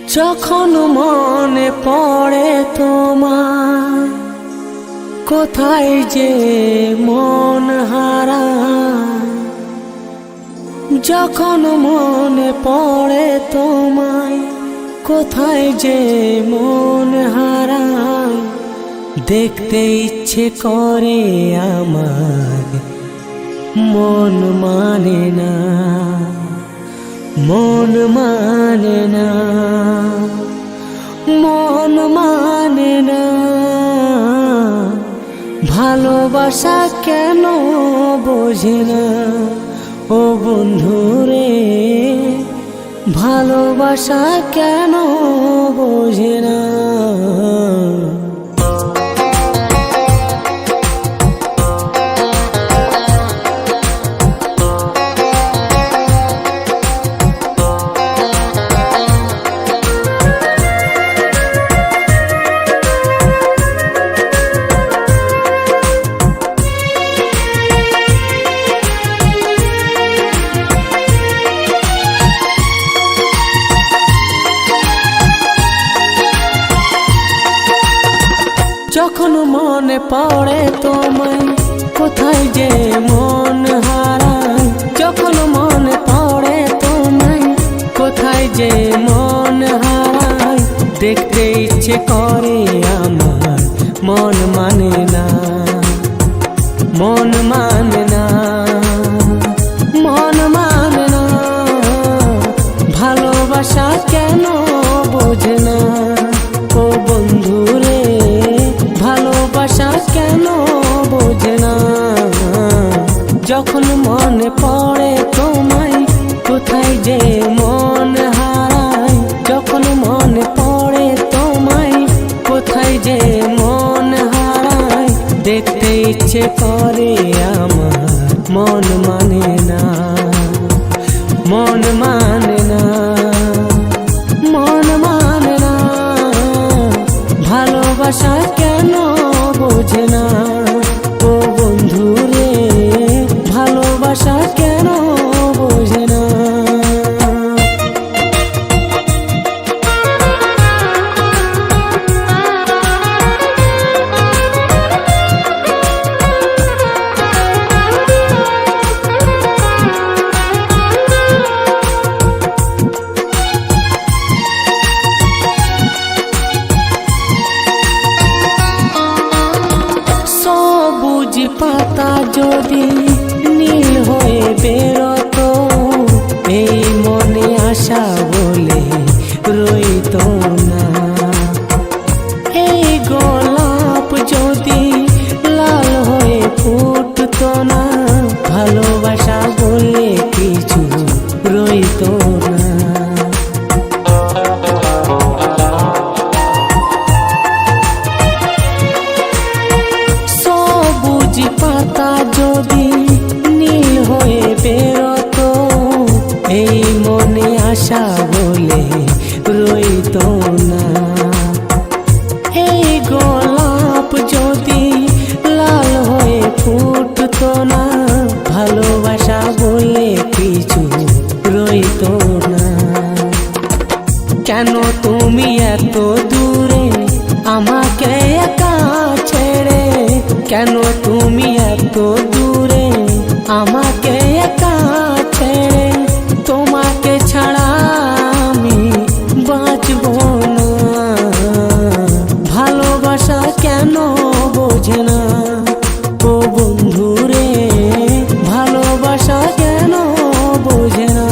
যখন মনে পড়ে তোমার, কোথায় যে মন হারায়। যখন মনে পড়ে তোমায়, কোথায় যে মন হারায়। দেখতে ইচ্ছে করে আমার, মন মানে না, মন মানে না, মন মানে না। ভালোবাসা কেন বোঝে না ও বন্ধুরে, ভালোবাসা কেন বোঝে না। যখন মনে পড়ে তোমায়, কোথায় যে মন হারায়। যখন মনে পড়ে তোমায়, কোথায় যে মন হারায়। দেখতে ইচ্ছে করে আমার, মন মানে না, মন মানে না, মন মানে না। ভালোবাসা কেন বোঝে না ও বন্ধুরে, ভালোবাসা কেন বোঝে না। যখন মনে পড়ে তোমায়, কোথায় যে মন হারায়। যখন মনে পড়ে তোমায়, কোথায় যে মন হারায়। দেখতে ইচ্ছে করে আমার, মন মানে না, মন মানে না, মন মানে না। ভালোবাসা কেন বোঝে না ও বন্ধুরে, ভালোবাসা কেন বোঝে না। পাতা যদি নীল হয়ে বেরোতো, এই মনে আশা বলে রইতো না। এই গোলাপ যদি লাল হয়ে ফুটতো না, ভালোবাসা বলে কিছু রইতো না। পাতা যদি নীল হয়ে বেরোতো, এই মনে আশা বলে রইতো না। এই গোলাপ যদি লাল হয়ে ফুটতো না, ভালোবাসা বলে কিছু রইতো না। কেন তুমি এত দূরে আমাকে একা ছেড়ে, কেন তুমি এত দূরে আমাকে একা ছেড়ে। তোমাকে ছাড়া আমি বাঁচব না। ভালোবাসা কেন বোঝে না ও বন্ধুরে, ভালোবাসা কেন বোঝে না।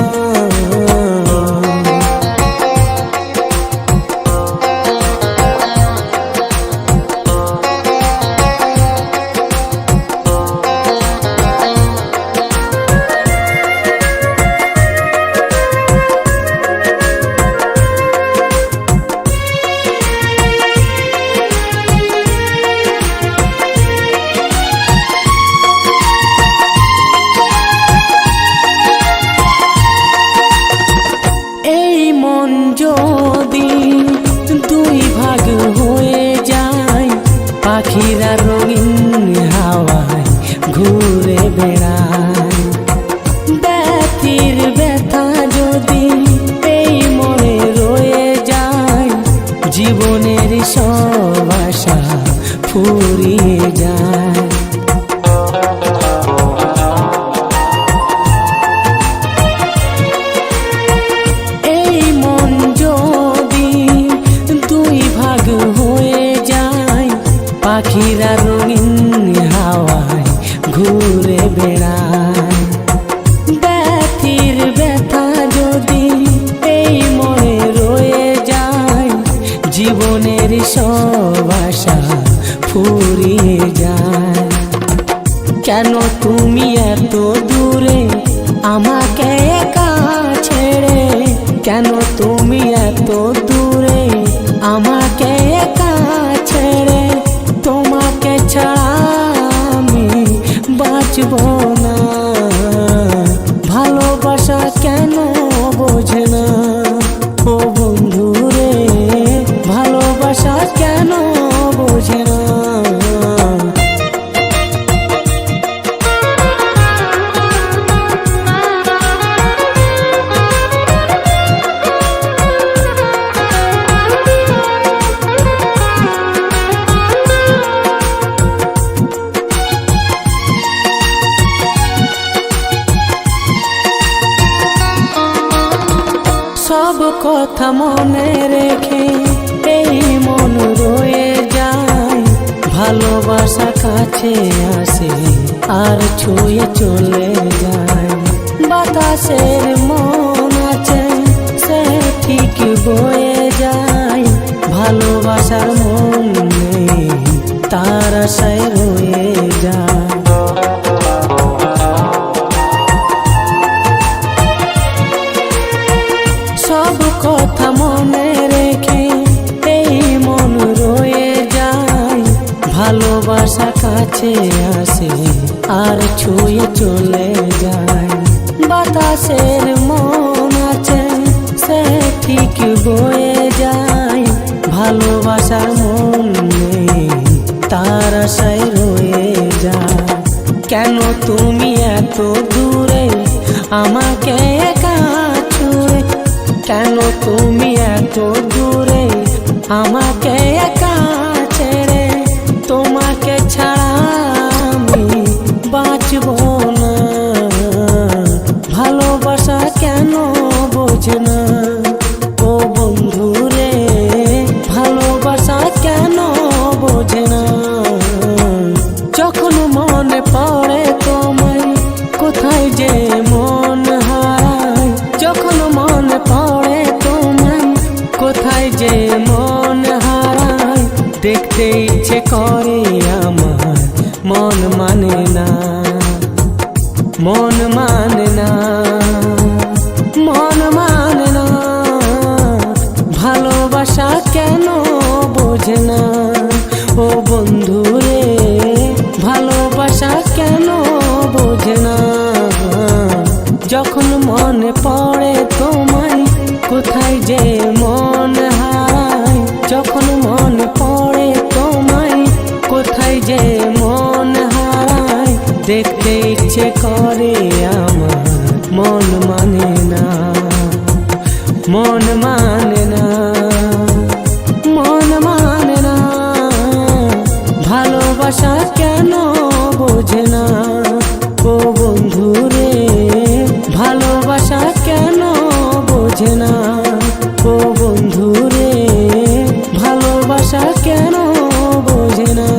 যদি দুই ভাগ হয়ে যায়, পাখিরা রঙিন হাওয়ায় ঘুরে বেড়ায়। ব্যথির ব্যথা যদি এই মনে রয়ে যায়, যায়। এই মন যদি দুই ভাগ হয়ে যায়, পাখিরা রঙিন হাওয়ায় ঘুরে বেড়ায়। ব্যথির ব্যথা যদি এই মনে রয়ে যায়, জীবনের সব আশা ফুরিয়ে যায়। কেন তুমি এত দূরে আমাকে একা ছেড়ে, কেন তুমি এত দূরে আমাকে একা ছেড়ে, তোমাকে ছাড়া আমি বাঁচব না। ভালোবাসা কেন বোঝে না ও বন্ধু রে, ভালোবাসা কেন বোঝে না। সব কথা মনে রেখে এই মন রয়ে যায়, ভালোবাসা কাছে আসে আর ছুঁয়ে চলে যায়। বাতাসের মন আছে সে ঠিক বয়ে যায়, ভালোবাসার মন নেই তার আশায় রয়ে যায়। সব কথা মনে রেখে এই মন রয়ে যায়, ভালোবাসা কাছে আসে আর ছুঁয়ে চলে যায়। বাতাসের মন আছে সে ঠিক বয়ে যায়, ভালোবাসার মন নেই তার আশায় রয়ে যায়। কেন তুমি এত দূরে আমাকে একা ছুঁড়ে, কেন তুমি এত দূরে আমাকে একা ছেড়ে, তোমাকে ছাড়া আমি বাঁচব না। ভালোবাসা কেন বোঝে না ও বন্ধু রে, ভালোবাসা কেন বোঝে না। যখন মনে পড়ে তোমায় কোথায় যে মন হারায়, যখন মনে পড়ে তোমায় কোথায় যে মন হারায়, দেখতে ইচ্ছে করে আমার মন মানে না, মন মানে না, মন মানে না। ভালোবাসা কেন বোঝে না ও বন্ধু রে, ভালোবাসা কেন বোঝে না। যখন মনে পড়ে তোমায় কোথায় যে মন হারায়, যখন মনে পড়ে তোমায় কোথায় যে মন হারায়, দেখতে ইচ্ছে করে আমার মন মানে না, মন মানে না, মন মানে না। ভালোবাসা কেন বোঝে না ও বন্ধু রে, ভালোবাসা কেন বোঝে না ও বন্ধু রে, ভালোবাসা কেন বোঝে না।